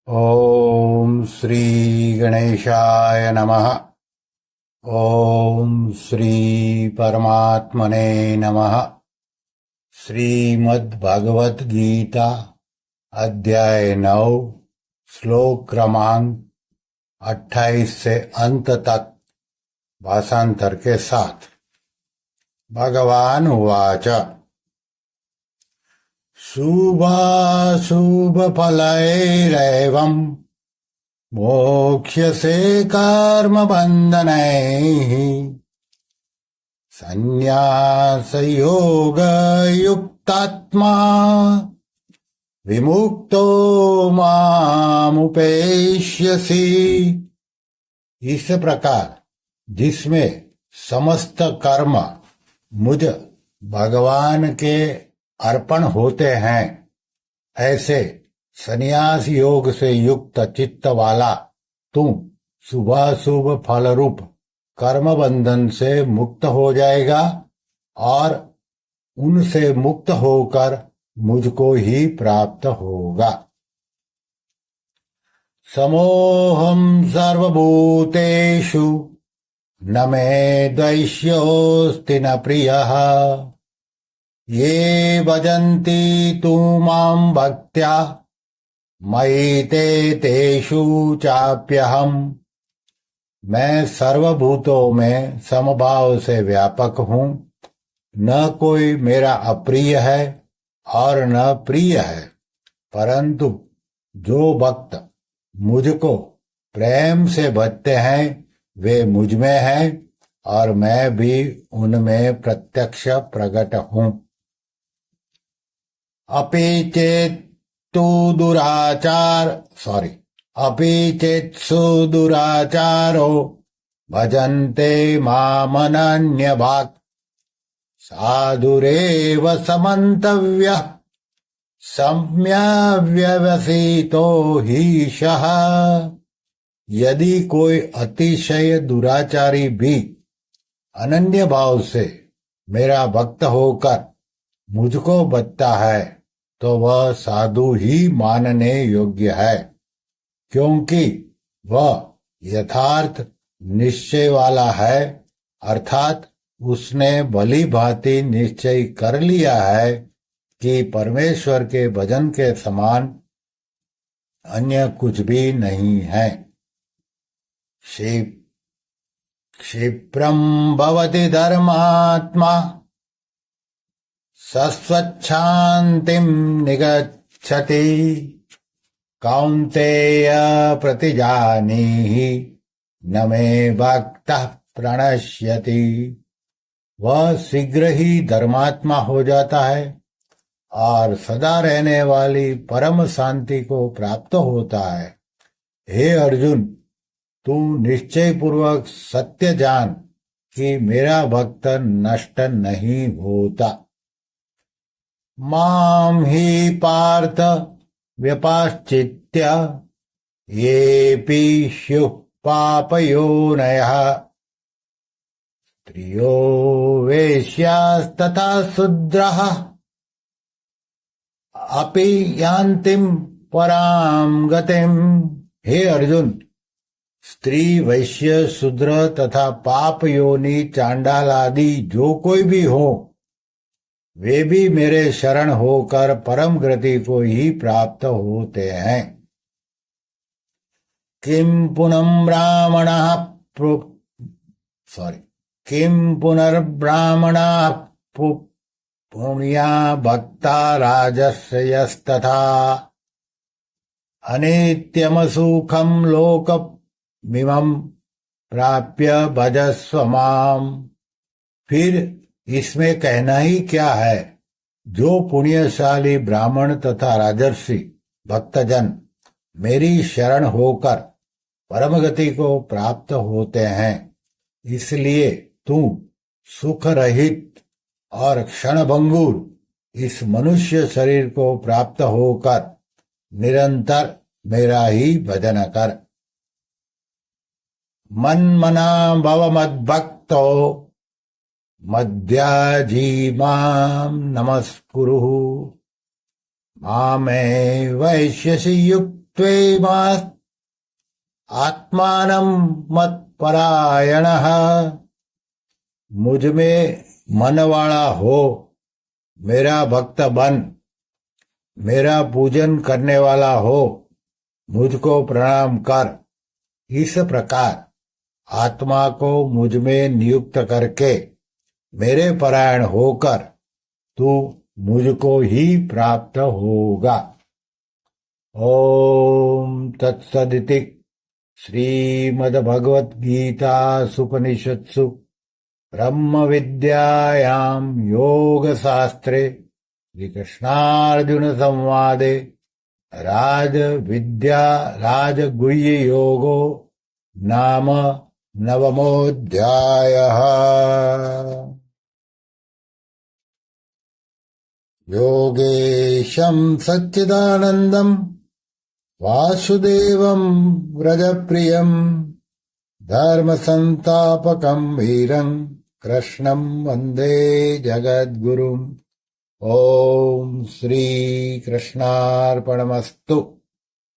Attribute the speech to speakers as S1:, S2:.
S1: ओम श्री गणेशाय नमः। ओम श्री परमात्मने नमः। श्रीमद्भगवत गीता अध्याय 9 श्लोक क्रमांक 28 से अंत तक भाषांतर के साथ। भगवान उवाच शुभाशुभफलैरेवम् मोक्ष्यसे कर्मबन्धनैः संन्यासयोगयुक्तात्मा विमुक्तो मामुपेष्यसि। इस प्रकार जिसमें समस्त कर्म मुझ भगवान के अर्पण होते हैं, ऐसे संन्यास योग से युक्त चित्त वाला तू शुभाशुभ फल रूप कर्म बंधन से मुक्त हो जाएगा और उनसे मुक्त होकर मुझको ही प्राप्त होगा। समोहम सर्वभूतेषु न मे द्वैष्योऽस्ति न प्रियः ये भजन्ति तु मां भक्त्या मयि ते तेषु चाप्यहम्। मैं सर्वभूतों में समभाव से व्यापक हूँ, न कोई मेरा अप्रिय है और न प्रिय है, परंतु जो भक्त मुझको प्रेम से भजते हैं वे मुझ में हैं और मैं भी उनमें प्रत्यक्ष प्रकट हूँ। अपि चेत्तु दुराचारो भजन्ते मामनन्यभाक् साधुरेव समन्तव्यः सम्यग्व्यवसितो हीशः। यदि कोई अतिशय दुराचारी भी अनन्य भाव से मेरा भक्त होकर मुझको बचता है तो वह साधु ही मानने योग्य है, क्योंकि वह यथार्थ निश्चय वाला है, अर्थात उसने भली भांति निश्चय कर लिया है कि परमेश्वर के भजन के समान अन्य कुछ भी नहीं है। क्षिप्रं भवति धर्मात्मा सस्वच्छान्तिं निगच्छति कौन्तेय प्रतिजानीहि न मे भक्तः प्रणश्यति। वह शीघ्र ही धर्मात्मा हो जाता है और सदा रहने वाली परम शांति को प्राप्त होता है। हे अर्जुन, तू निश्चय पूर्वक सत्य जान कि मेरा भक्त नष्ट नहीं होता। मां हि पार्थ व्यपाश्चित्य येऽपि स्युः पापयोनयः स्त्रियो वेश्यास्तथा शूद्रः अपि यान्तिं परां गतिम्। हे अर्जुन, स्त्री, वैश्य, शूद्र तथा पाप योनि चांडाल आदि जो कोई भी हो, वे भी मेरे शरण होकर परम गति को ही प्राप्त होते हैं। किं पुनर्ब्राह्मणः पुण्या भक्ता राजर्षयस्तथा अनित्यमसुखं लोकमिमं प्राप्य भजस्व माम्। फिर इसमें कहना ही क्या है, जो पुण्यशाली ब्राह्मण तथा राजर्षि भक्तजन मेरी शरण होकर परम गति को प्राप्त होते हैं, इसलिए तू सुख रहित और क्षणभंगुर इस मनुष्य शरीर को प्राप्त होकर निरंतर मेरा ही भजन कर। मन्मना भव मद्भक्तो मद्याजी मां नमस्कुरु मामे वैश्यसि युक्त आत्मानं मत्परायणः, मुझ में मन वाला हो, मेरा भक्त बन, मेरा पूजन करने वाला हो, मुझको प्रणाम कर। इस प्रकार आत्मा को मुझ में नियुक्त करके मेरे परायण होकर तू मुझको ही प्राप्त होगा। ओम तत्सदिति श्रीमद्भगवद्गीतासूपनिषत्सु ब्रह्म विद्यायां योग शास्त्रे श्रीकृष्णार्जुन संवादे राजगुह्य योगो नाम नवमोऽध्यायः। योगेशं सच्चिदानन्दं वासुदेवं व्रजप्रियं धर्मसंस्थापकं वीरं कृष्णं वन्दे जगद्गुरुम्। ओम श्री कृष्णार्पणमस्तु।